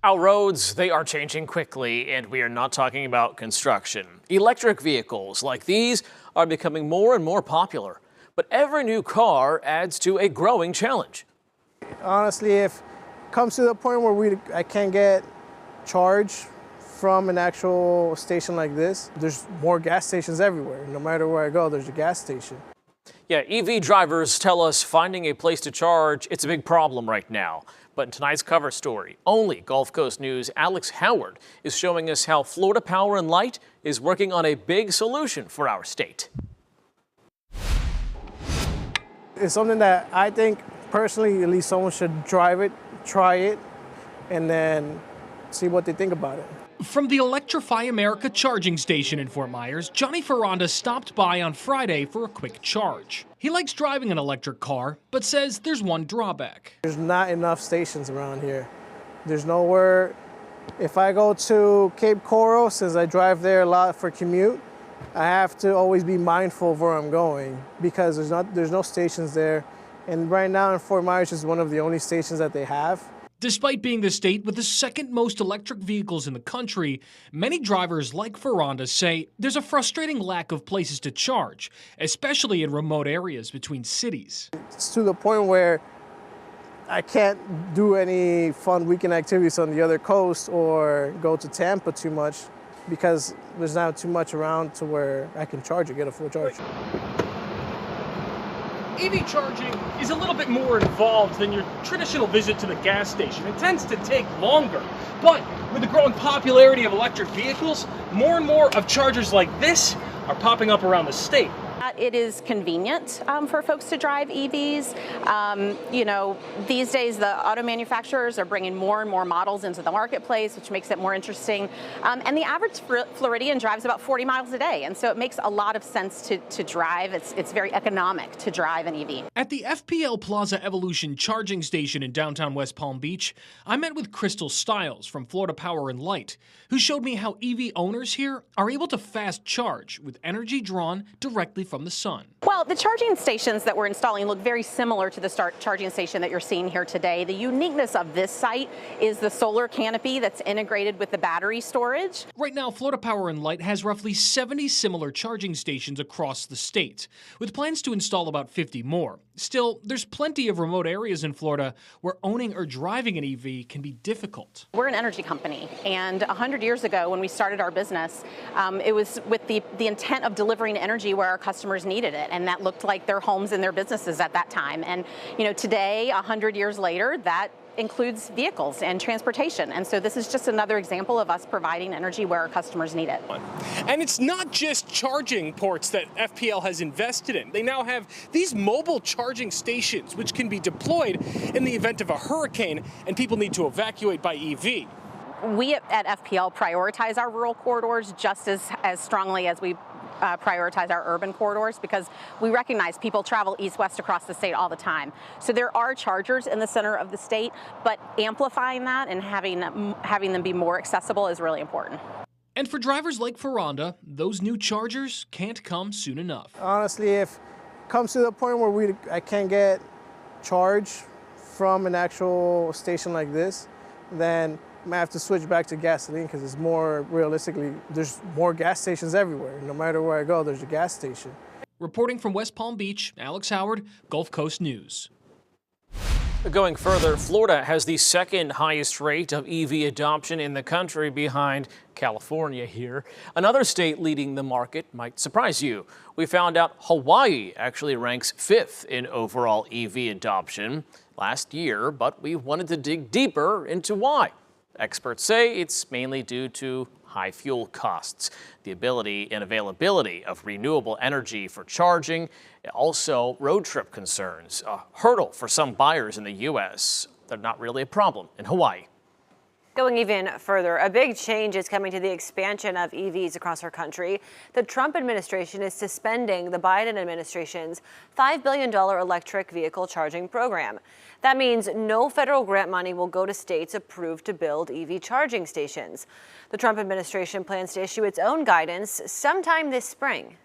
Our roads, they are changing quickly, and we are not talking about construction. Electric vehicles like these are becoming more and more popular, but every new car adds to a growing challenge. Honestly, if it comes to the point where I can't get charge from an actual station like this, there's more gas stations everywhere. No matter where I go, there's a gas station. Yeah, EV drivers tell us finding a place to charge, it's a big problem right now. But in tonight's cover story, only Gulf Coast News' Alex Howard is showing us how Florida Power and Light is working on a big solution for our state. It's something that I think personally, at least someone should drive it, try it, and then see what they think about it. From the Electrify America charging station in Fort Myers, Johnny Ferranda stopped by on Friday for a quick charge. He likes driving an electric car, but says there's one drawback. There's not enough stations around here. There's nowhere. If I go to Cape Coral, since I drive there a lot for commute, I have to always be mindful of where I'm going because there's no stations there. And right now in Fort Myers is one of the only stations that they have. Despite being the state with the second most electric vehicles in the country, many drivers like Ferranda say there's a frustrating lack of places to charge, especially in remote areas between cities. It's to the point where I can't do any fun weekend activities on the other coast or go to Tampa too much because there's not too much around to where I can charge or get a full charge. EV charging is a little bit more involved than your traditional visit to the gas station. It tends to take longer. But with the growing popularity of electric vehicles, more and more of chargers like this are popping up around the state. It is convenient for folks to drive EVs. These days the auto manufacturers are bringing more and more models into the marketplace, which makes it more interesting. And the average Floridian drives about 40 miles a day, and so it makes a lot of sense to drive. It's very economic to drive an EV. At the FPL Plaza Evolution charging station in downtown West Palm Beach, I met with Crystal Stiles from Florida Power and Light, who showed me how EV owners here are able to fast charge with energy drawn directly from the sun. Well, the charging stations that we're installing look very similar to the charging station that you're seeing here today. The uniqueness of this site is the solar canopy that's integrated with the battery storage. Right now, Florida Power and Light has roughly 70 similar charging stations across the state, with plans to install about 50 more. Still, there's plenty of remote areas in Florida where owning or driving an EV can be difficult. We're an energy company, and 100 years ago when we started our business, it was with the intent of delivering energy where our customers needed it, and that looked like their homes and their businesses at that time. And today, 100 years later, that includes vehicles and transportation. And so this is just another example of us providing energy where our customers need it. And it's not just charging ports that FPL has invested in. They now have these mobile charging stations, which can be deployed in the event of a hurricane and people need to evacuate by EV. We at FPL prioritize our rural corridors just as strongly as we prioritize our urban corridors, because we recognize people travel east-west across the state all the time. So there are chargers in the center of the state, but amplifying that and having them be more accessible is really important. And for drivers like Ferranda, those new chargers can't come soon enough. Honestly, if it comes to the point where I can't get charge from an actual station like this, then I might have to switch back to gasoline because it's more realistically, there's more gas stations everywhere. No matter where I go, there's a gas station. Reporting from West Palm Beach, Alex Howard, Gulf Coast News. Going further, Florida has the second highest rate of EV adoption in the country behind California here. Another state leading the market might surprise you. We found out Hawaii actually ranks 5th in overall EV adoption last year, but we wanted to dig deeper into why. Experts say it's mainly due to high fuel costs, the ability and availability of renewable energy for charging, also road trip concerns, a hurdle for some buyers in the U.S. They're not really a problem in Hawaii. Going even further, a big change is coming to the expansion of EVs across our country. The Trump administration is suspending the Biden administration's $5 billion electric vehicle charging program. That means no federal grant money will go to states approved to build EV charging stations. The Trump administration plans to issue its own guidance sometime this spring.